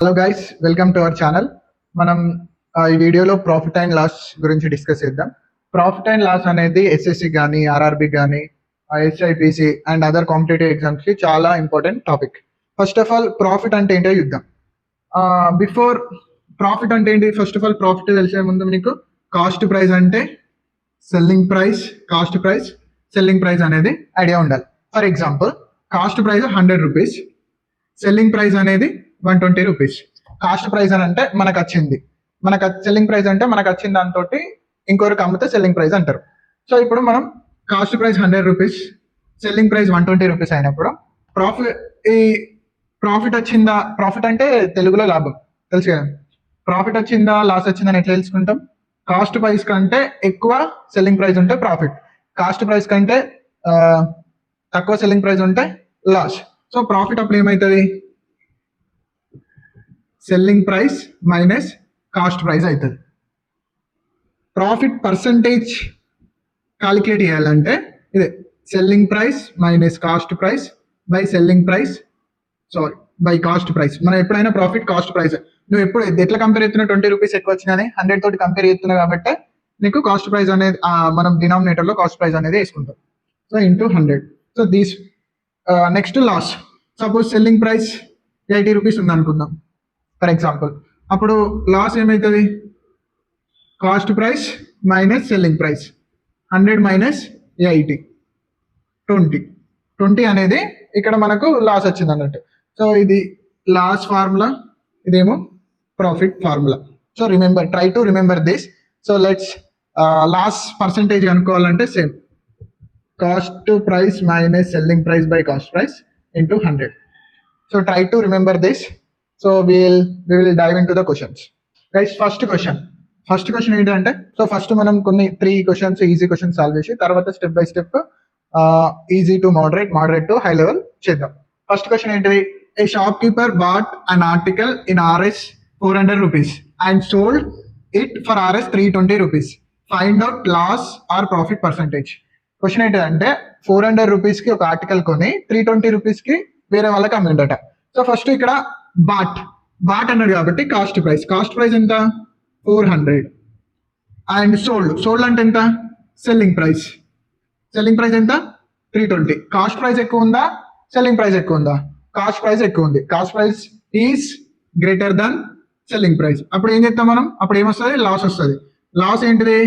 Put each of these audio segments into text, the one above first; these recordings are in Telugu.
Hello guys, welcome to our channel. మనం ఈ వీడియోలో ప్రాఫిట్ అండ్ లాస్ గురించి డిస్కస్ చేద్దాం. ప్రాఫిట్ అండ్ లాస్ అనేది ఎస్ఎస్సి కానీ, ఆర్ఆర్బి కానీ, ఎస్ఐపిసి అండ్ అదర్ కాంపిటేటివ్ ఎగ్జామ్స్కి చాలా important topic. First of all profit అంటే ఏంటో చూద్దాం. బిఫోర్ ప్రాఫిట్ అంటే ఏంటి, ఫస్ట్ ఆఫ్ ఆల్ ప్రాఫిట్ తెలిసే ముందు మీకు కాస్ట్ ప్రైస్ అంటే selling price, cost price, selling price అనేది ఐడియా ఉండాలి. For example, cost price 100 rupees, selling price అనేది 120 రూపీస్. కాస్ట్ ప్రైస్ అని అంటే మనకు వచ్చింది, సెల్లింగ్ ప్రైస్ అంటే మనకు వచ్చిన దాంతో ఇంకొకరికి అమ్మితే సెల్లింగ్ ప్రైస్ అంటారు. సో ఇప్పుడు మనం cost price 100 rupees, selling price 120 rupees అయినప్పుడు ప్రాఫిట్ వచ్చిందా, ప్రాఫిట్ అంటే తెలుగులో లాభం తెలుసు కదా, ప్రాఫిట్ వచ్చిందా లాస్ వచ్చిందని ఎట్లా తెలుసుకుంటాం? కాస్ట్ ప్రైస్ కంటే ఎక్కువ సెల్లింగ్ ప్రైస్ ఉంటే ప్రాఫిట్, కాస్ట్ ప్రైస్ కంటే తక్కువ సెల్లింగ్ ప్రైస్ ఉంటే లాస్. సో ప్రాఫిట్ అప్పుడు ఏమవుతుంది? Selling price minus cost price అవుతుంది. ప్రాఫిట్ పర్సంటేజ్ క్యాలిక్యులేట్ చేయాలంటే ఇదే selling price minus cost price by selling price, sorry by cost price. మనం ఎప్పుడైనా ప్రాఫిట్ కాస్ట్ ప్రైస్, నువ్వు ఎప్పుడు ఎట్లా కంపేర్ చేస్తున్నా 20 రూపీస్ ఎక్కువ వచ్చినాయని 100 తోటి కంపేర్ చేస్తున్నావు కాబట్టి నీకు కాస్ట్ ప్రైస్ అనేది మనం డినామినేటర్లో కాస్ట్ ప్రైస్ అనేది వేసుకుంటాం. So into 100. So these next loss. Suppose selling price 80 rupees ఉందనుకుందాం ఫర్ ఎగ్జాంపుల్. అప్పుడు లాస్ ఏమవుతుంది? Cost price minus selling price, 100 minus 80, 20 అనేది ఇక్కడ మనకు లాస్ వచ్చింది అన్నట్టు. సో ఇది లాస్ ఫార్ములా, ఇదేమో profit formula. So try to remember this. So let's loss percentage కనుక్కోవాలంటే same, cost price minus selling price by cost price into 100. So try to remember this. So we will dive into the questions. Guys, first question ఏంటంటే, సో ఫస్ట్ మనం కొన్ని 3 క్వశ్చన్స్ ఈజీ క్వశ్చన్స్ సాల్వ్ చేసి తర్వాత step by step easy to moderate to high level చేద్దాం. ఫస్ట్ క్వశ్చన్ ఏంటిది? ఏ shopkeeper bought an article in RS 400 rupees and sold it for RS 320 rupees. Find out loss or profit percentage. Question ఏంటంటే 400 రూపీస్కి ఒక ఆర్టికల్ కొని 320 రూపీస్కి వేరే వాళ్ళకి అమ్మిండట. సో ఫస్ట్ ఇక్కడ బాట్ అన్నాడు కాబట్టి కాస్ట్ ప్రైస్ ఎంత? 400. అండ్ సోల్డ్ అంటే ఎంత? సెల్లింగ్ ప్రైస్ ఎంత? 320. కాస్ట్ ప్రైస్ ఎక్కువ ఉందా, సెల్లింగ్ ప్రైస్ ఎక్కువ ఉందా? కాస్ట్ ప్రైస్ ఎక్కువ ఉంది. Cost price is greater than selling price. అప్పుడు ఏం చేస్తాం మనం? అప్పుడు ఏమొస్తుంది? లాస్ వస్తుంది. లాస్ ఏంటిది?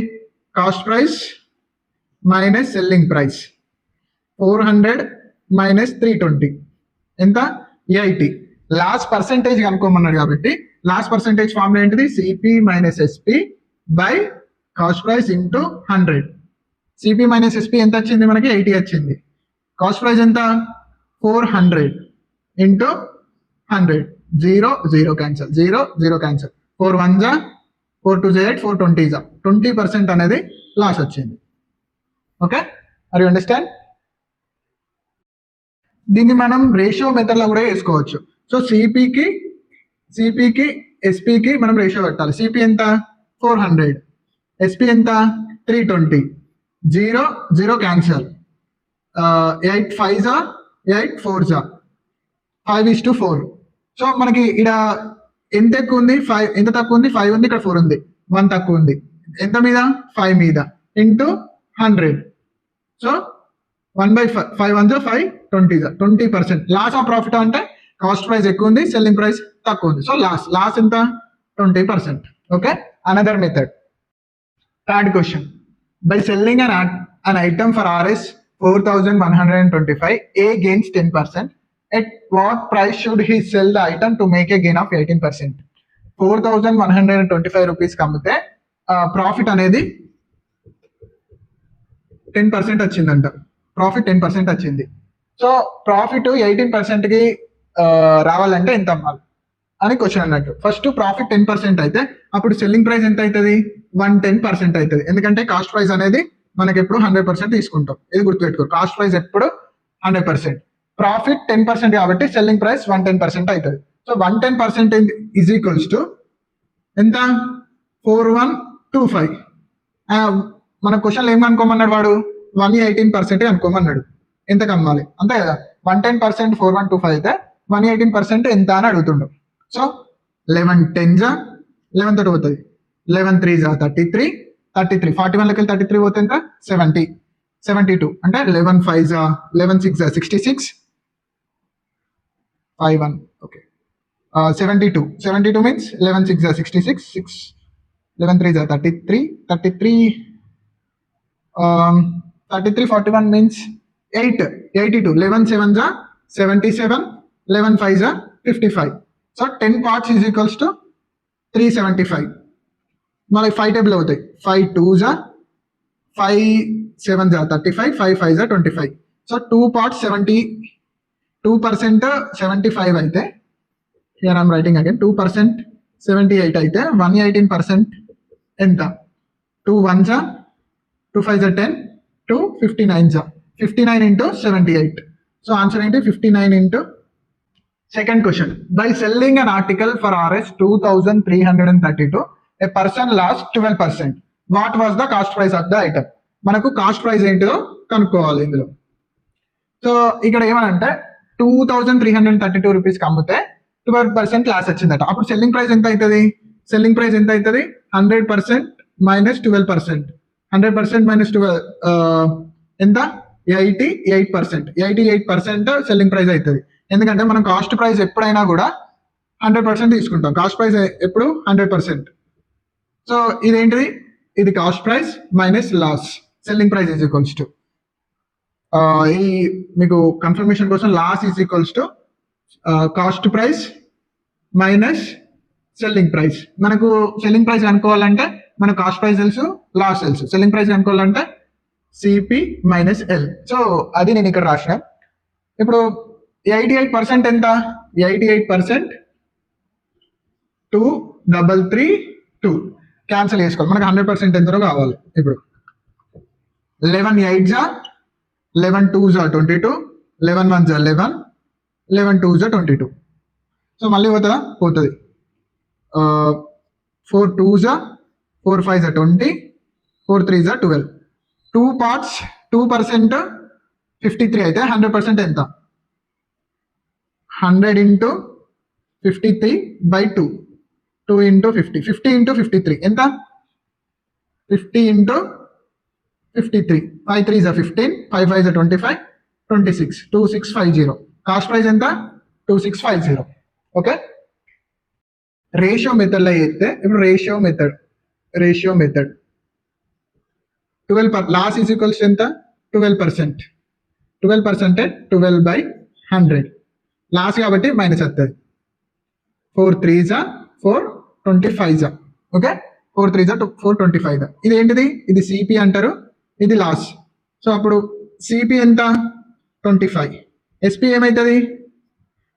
Cost price minus selling price. 400 minus 320 ఎంత? 80. లాస్ పర్సంటేజ్ కనుక్కోమన్నాడు కాబట్టి లాస్ పర్సంటేజ్ ఫార్ములా ఏంటిది? CP minus SP by cost price into 100. CP minus SP ఎంత వచ్చింది మనకి? 80 వచ్చింది. కాస్ట్ ప్రైస్ ఎంత? 400 ఇంటూ 100. 0 cancel, 0 cancel. 4 1 జా, 4 2 8, 4 20 జా, 20% అనేది లాస్ వచ్చింది. Okay, are you understand? దీన్ని మనం రేషియో మెథడ్లో కూడా వేసుకోవచ్చు. సో సిపికి ఎస్పికి మనం రేషియో పెట్టాలి. సిపి ఎంత? 400, ఎస్పి ఎంత? 320. 0 క్యాన్సల్. 8 5 జా, 8 4 జా, 5:4. సో మనకి ఇక్కడ ఎంత ఎక్కువ ఉంది? 5. ఎంత తక్కువ ఉంది? 5 ఉంది. ఇక్కడ 4 ఉంది. 1 తక్కువ ఉంది. ఎంత మీద? 5 మీద ఇంటూ 100. సో 1/5, 5 1 జా, 5 20 జా, 20%. లాస్ ఆఫ్ ప్రాఫిట్ అంటే కాస్ట్ ప్రైస్ ఎక్కువ ఉంది, సెల్లింగ్ ప్రైస్ తక్కువ ఉంది. సో లాస్ ఎంత? 20%. Okay, another method. Third question. By selling an item for RS 4125, A gains 10%. At what price should he sell the item to make a gain of 18%? 4125 rupees అమ్మితే ప్రాఫిట్ అనేది 10% వచ్చిందంట. ప్రాఫిట్ 10% వచ్చింది. సో ప్రాఫిట్ 18%కి రావాలంటే ఎంత అమ్మాలి అని క్వశ్చన్ అన్నట్టు. ఫస్ట్ ప్రాఫిట్ 10% అయితే అప్పుడు సెల్లింగ్ ప్రైస్ ఎంత అవుతుంది? 110% అవుతుంది. ఎందుకంటే కాస్ట్ ప్రైస్ అనేది మనకి ఎప్పుడు 100% తీసుకుంటాం. ఇది గుర్తుపెట్టుకో, కాస్ట్ ప్రైస్ ఎప్పుడు 100%, ప్రాఫిట్ 10% కాబట్టి సెల్లింగ్ ప్రైస్ 110% అవుతుంది. సో 110% ఈజ్ ఈక్వల్స్ టు ఎంత? 4125. మన క్వశ్చన్లో ఏం కనుక్కోమన్నాడు వాడు? 118% అనుకోమన్నాడు. ఎంత కమ్మాలి అంతే కదా. 110% 4125 అయితే 118% ఎంత అని అడుగుతుండు. సో 11 10 జా 11 తోటి పోతుంది, 11 3 జా 33, 33 41 లెక్కలు 33 పోతే ఎంత 70, 72 అంటే 11 5 జా 11 6 జా 66, 51 ఓకే 72, 72 మీన్స్ 11 6 జా 66, 6 11 3 జా 33, 33 33 41 means 8 82, 11 7 జా 77, 11 5 జా 55. So 10 parts is equals to 375. మళ్ళీ 5 టేబుల్ అవుతాయి, 5 2 జా 5 7 జా 35, 5 5 జా 25. సో 2 parts 72% 75 అయితే, హియర్ ఐఎమ్ రైటింగ్ అగైన్ 2% 78 అయితే 118% ఎంత? 2 1 జా 2 5 జా 10, 2 59 జా 59 into 78. సో ఆన్సర్ ఏంటి 59 into. Second question, by selling an article for Rs 2332 A person last 12%. What was the cost price of the item? మనకు కాస్ట్ ప్రైస్ ఏంటిదో కనుక్కోవాలి ఇందులో. సో ఇక్కడ ఏమనంటే 2332 రూపీస్కి అమ్మితే 12% లాస్ వచ్చిందట. అప్పుడు సెల్లింగ్ ప్రైస్ ఎంత అవుతుంది? సెల్లింగ్ ప్రైస్ ఎంత అవుతుంది? 100% మైనస్ 12%. 100% మైనస్ 12 ఎంత? 88%. 88% సెల్లింగ్ ప్రైస్ అవుతుంది. ఎందుకంటే మనం కాస్ట్ ప్రైస్ ఎప్పుడైనా కూడా 100% తీసుకుంటాం. కాస్ట్ ప్రైస్ ఎప్పుడు 100%. సో ఇదేంటిది? ఇది cost price minus loss, selling price is equals to, ఈ మీకు కన్ఫర్మేషన్ కోసం loss is equals to cost price minus selling price. మనకు సెల్లింగ్ ప్రైస్ అనుకోవాలంటే మన కాస్ట్ ప్రైస్ తెలుసు, లాస్ తెలుసు. సెల్లింగ్ ప్రైస్ అనుకోవాలంటే సిపి మైనస్ ఎల్. సో అది నేను ఇక్కడ రాసిన. ఇప్పుడు 88% ఎంత? 88% 2332 క్యాన్సిల్ చేసుకోవాలి. మనకు 100% ఎంతలో కావాలి? ఇప్పుడు 11 8 జా 11 2 జా 22, 11 1 జా 11, 11 2 జా 22. సో మళ్ళీ పోతుందా? పోతుంది. 4 2 జా 4 5 జా 20, 4 3 జా 12. 2 parts 2% 53 అయితే 100% ఎంత? 100 into 53 by 2, 2 into 50, 50 into 53 ఎంత? 50 into 53, 5 3 is 15, 5 5 is 25, 26, 2650. Cost price ఎంత? 2650. ఓకే, రేషియో మెథడ్ లో అయితే ఇప్పుడు ratio method 12 loss is equals ఎంత? 12%. 12% 12 by 100 లాస్ కాబట్టి మైనస్ వస్తుంది. 4 3 జా 4 25 జా. ఓకే, 4 3 జా 4 25 జా. ఇది ఏంటిది? ఇది సిపి అంటారు, ఇది లాస్. సో అప్పుడు సిపి ఎంత? 25. ఎస్పి ఏమవుతుంది?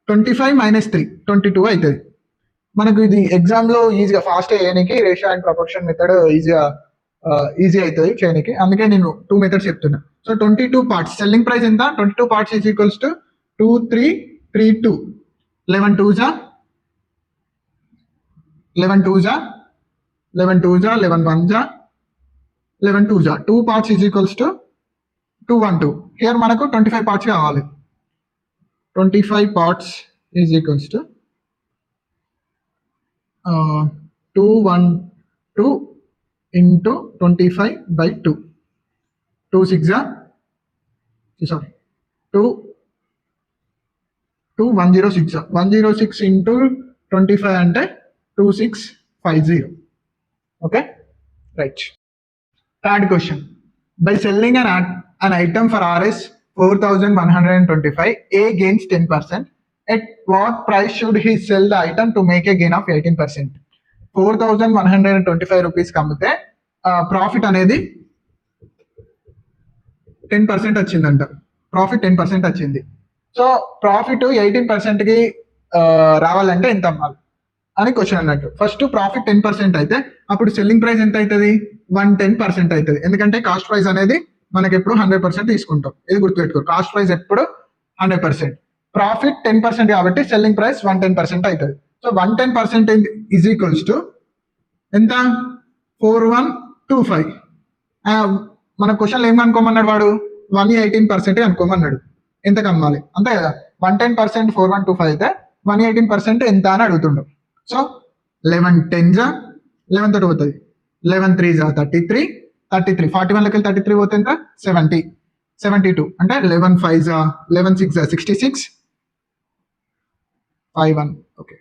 25 మైనస్ 3 22 అవుతుంది. మనకు ఇది ఎగ్జామ్లో ఈజీగా ఫాస్ట్ చేయడానికి ratio and proportion method easy అవుతుంది చేయడానికి. అందుకే నేను 2 మెథడ్స్ చెప్తున్నా. సో 22 పార్ట్స్ సెల్లింగ్ ప్రైస్ ఎంత? 22 పార్ట్స్ ఈజ్ ఈక్వల్స్ టు 2332. 11 2 జా 11 2 జా 11 2 జా 11 1 జా 11 2 జా 2 parts is equals to 212. Here మనకు 25 parts కావాలి. 25 parts is equals to 212 into 25 by 2. 2 6 జా సారీ 106 జా 106 into 25 అంటే 2650. Okay, right. Third question, by selling an item for Rs 4125, A gains 10%. At what price should he sell the item to make a gain of 18%? 4125 rupees అమ్మితే ప్రాఫిట్ అనేది 10% వచ్చిందంట. ప్రాఫిట్ 10% వచ్చింది. సో ప్రాఫిట్ 18%కి రావాలంటే ఎంత అమ్మాలి అని క్వశ్చన్ అన్నట్టు. ఫస్ట్ ప్రాఫిట్ 10% అయితే అప్పుడు సెల్లింగ్ ప్రైస్ ఎంత అవుతుంది? 110% అవుతుంది. ఎందుకంటే కాస్ట్ ప్రైస్ అనేది మనకి ఎప్పుడు 100% తీసుకుంటాం. ఇది గుర్తుపెట్టుకో, కాస్ట్ ప్రైస్ ఎప్పుడు 100%, ప్రాఫిట్ 10% కాబట్టి సెల్లింగ్ ప్రైస్ 110% అవుతుంది. సో 110% ఈజ్ ఈక్వల్స్ టు ఎంత? 4125. మన క్వశ్చన్లో ఏం కనుక్కోమన్నాడు వాడు? 118% అనుకోమన్నాడు. ఎంత కమ్మాలి అంతే కదా. 110% 4125 అయితే 118% ఎంత అని అడుగుతుండు. సో 11 10 జా 11 తోటి పోతుంది, 11 3 జా 33, 41 లెక్కలు 33 పోతే ఎంత 70, 72 అంటే 11 5 జా 11 6 జా 66, 51 ఓకే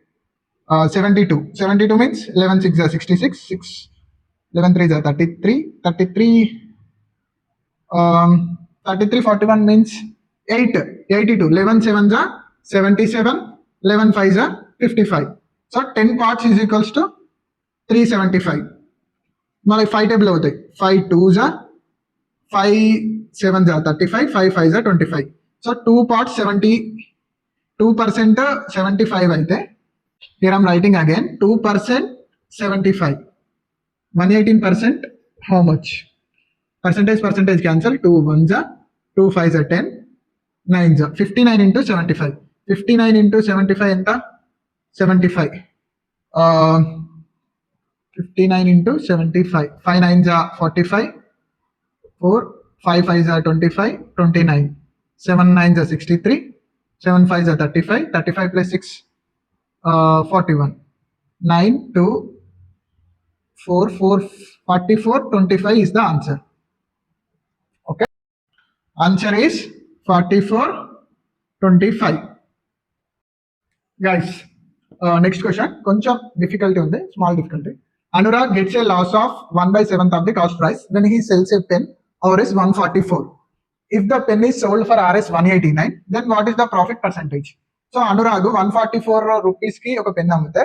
72 means 11 6 జా 66, 11 3 జా 33, 41 means 8 82, 11 7 జా 77, 11 5 జా 55. So 10 parts is equals to 375. మళ్ళీ 5 టేబుల్ అవుతాయి, 5 2 జా 5 7 జా 35, 5 5 జా 25. సో 2 parts 72% 75 అయితే here I'm writing again 2% 75, 118% how much? Percentage cancel, 2 1 ja 2 5 ja 10, 9 ja 59 into 75, 59 into 75 enta 75, 59 into 75, 5 9 ja 45, 4 5 5 ja 25, 29, 7 9 ja 63, 7 5 ja 35, 35 plus 6 41, 9 2 4 4 44, 25 is the answer. Okay, answer is 44 25. Guys, next question కొంచెం difficulty ఉంది, small difficulty. Anurag gets a loss of 1/7 of the cost price when he sells a pen Rs 144. If the pen is sold for Rs 189, then what is the profit percentage? So Anurag 144 rupees కి ఒక పెన్ అమ్మితే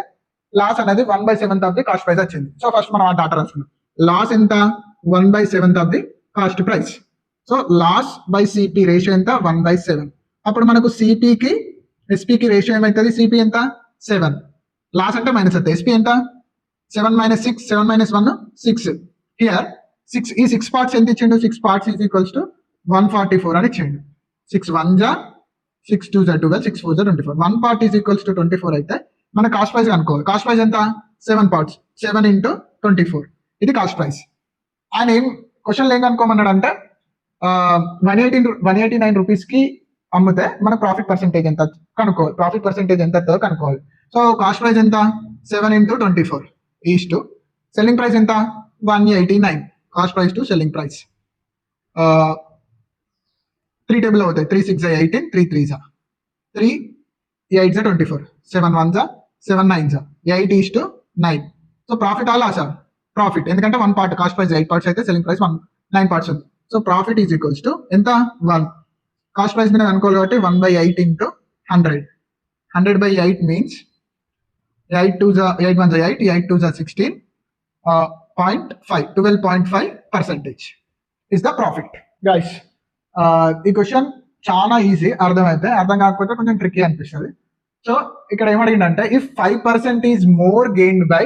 లాస్ అనేది 1/7 ఆఫ్ ది కాస్ట్ ప్రైస్ వచ్చింది. సో ఫస్ట్ మనం ఆ డాటా రాసుకున్నాం. లాస్ ఎంత 1/7 of the cost price. So loss by CP ratio ఎంత 1/7. అప్పుడు మనకు సిపికి ఎస్పికి రేషియో ఏమవుతుంది, సిపి ఎంత 7, లాస్ అంటే మైనస్ అవుతుంది, ఎస్పి ఎంత 7 - 6, 7 - 1 6. హియర్ 6, ఈ 6 పార్ట్స్ ఎంత ఇచ్చిండు, 6 పార్ట్స్ ఈజ్ ఈక్వల్స్ టు 144 అని ఇచ్చిండు. 6 1 జా 6 2 జా 12, 6 4 జా 24. 1 part is equals to 24 అయితే మన కాస్ట్ ప్రైస్ అనుకోవాలి. కాస్ట్ ప్రైస్ ఎంత 7 parts, 7 into 24 ఇది కాస్ట్ ప్రైస్. ఆయన ఏం క్వశ్చన్ ఏం కనుక్కోమన్నాడు అంటే 189 రూపీస్ కి అమ్మితే మన ప్రాఫిట్ పర్సెంటేజ్ ఎంత కనుక్కోవాలి, ప్రాఫిట్ పర్సెంటేజ్ ఎంత కనుక్కోవాలి. సో కాస్ట్ ప్రైస్ ఎంత 7 into 24 is to selling price ఎంత 189, cost price to selling price. 3 table అవుతాయి, 3 6 జా 18, 3 3 జా 3, 8 జా 24, 7 1 జా 7 9 జా 8 is to 9. So profit all Asa profit, ఎందుకంటే 1 part కాస్ట్ ప్రైస్ 8 parts అయితే సెల్లింగ్ ప్రైస్ 9 parts ఉంది. So profit is equals to ఎంత 1, కాస్ట్ ప్రైస్ మీద అనుకోవాలి కాబట్టి 1/8 into 100. 100/8 మీన్స్ 8 2 జా 8 1 జా 8, 8 2 జా 16, 0.5 12.5% is the profit. Guys, ఈ క్వశ్చన్ చాలా ఈజీ, అర్థమైతే అర్థం కాకపోతే కొంచెం ట్రిక్కీ అనిపిస్తుంది. సో ఇక్కడ ఏమడిగిందంటే if 5% is more gained by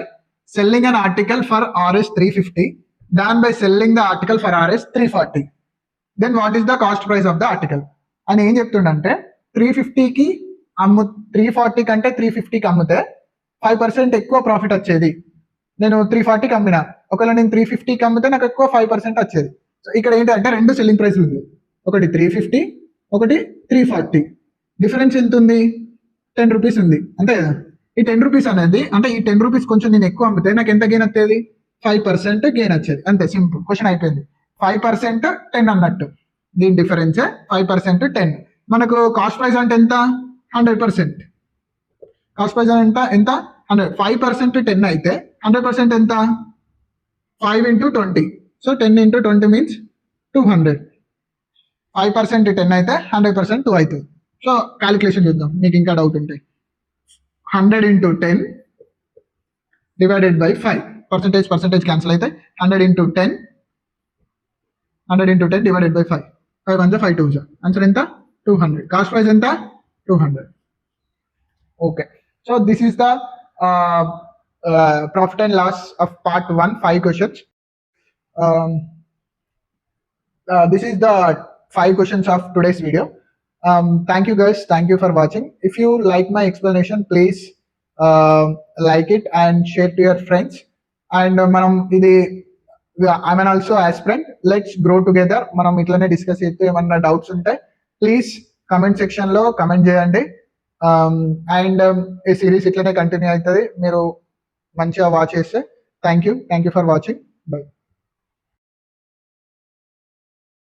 selling an article for Rs 350 than by selling the article for Rs 340, then what is the cost price of the article అని ఏం చెప్తుండంటే 350కి 340 కంటే 350కి అమ్మితే 5% ఎక్కువ ప్రాఫిట్ వచ్చేది. నేను 340కి అమ్మినా, ఒకవేళ నేను 350కి అమ్మితే నాకు ఎక్కువ 5% వచ్చేది. సో ఇక్కడ ఏంటంటే రెండు సెల్లింగ్ ప్రైస్లు ఉంది, ఒకటి 350, ఒకటి 340. డిఫరెన్స్ ఎంత ఉంది 10 రూపీస్ ఉంది అంతే కదా. ఈ 10 రూపీస్ అనేది అంటే ఈ 10 రూపీస్ కొంచెం నేను ఎక్కువ అమ్మితే నాకు ఎంత గెయిన్ వచ్చేది 5% గెయిన్ వచ్చేది, అంతే సింపుల్. క్వశ్చన్ అయిపోయింది. 5% 10 అన్నట్టు, దీని డిఫరెన్స్ 5% 10. మనకు కాస్ట్ ప్రైస్ అంటే ఎంత 100%, కాస్ట్ ప్రైస్ అంటే ఎంత 100. 5% 10 అయితే 100% ఎంత 5 into 20. So 10 into 20 means 200. 5% 10 అయితే 100% 2 అవుతుంది. సో క్యాలిక్యులేషన్ చూద్దాం, మీకు ఇంకా డౌట్ ఉంటే 100 into 10 divided by 5, percentage cancel అయితే 100 into 10 divided by 5, 5 1 5 2 ఆన్సర్ ఎంత 200. కాస్ట్ ప్రైస్ ఎంత 200. Okay, so this is the profit and loss of part 1, 5 questions. This is the 5 questions of today's video. Thank you guys, thank you for watching. If you like my explanation, please like it and share to your friends. And మనం ఇది I'm an also aspirant, let's grow together. మనం ఇట్లనే డిస్కస్ చేస్తే ఏమన్నా డౌట్స్ ఉంటే ప్లీజ్ కమెంట్ సెక్షన్ లో కమెంట్ చేయండి. అండ్ ఈ సిరీస్ ఇట్లనే కంటిన్యూ అవుతుంది. మీరు మంచిగా వాచ్ చేస్తే thank you for watching. By.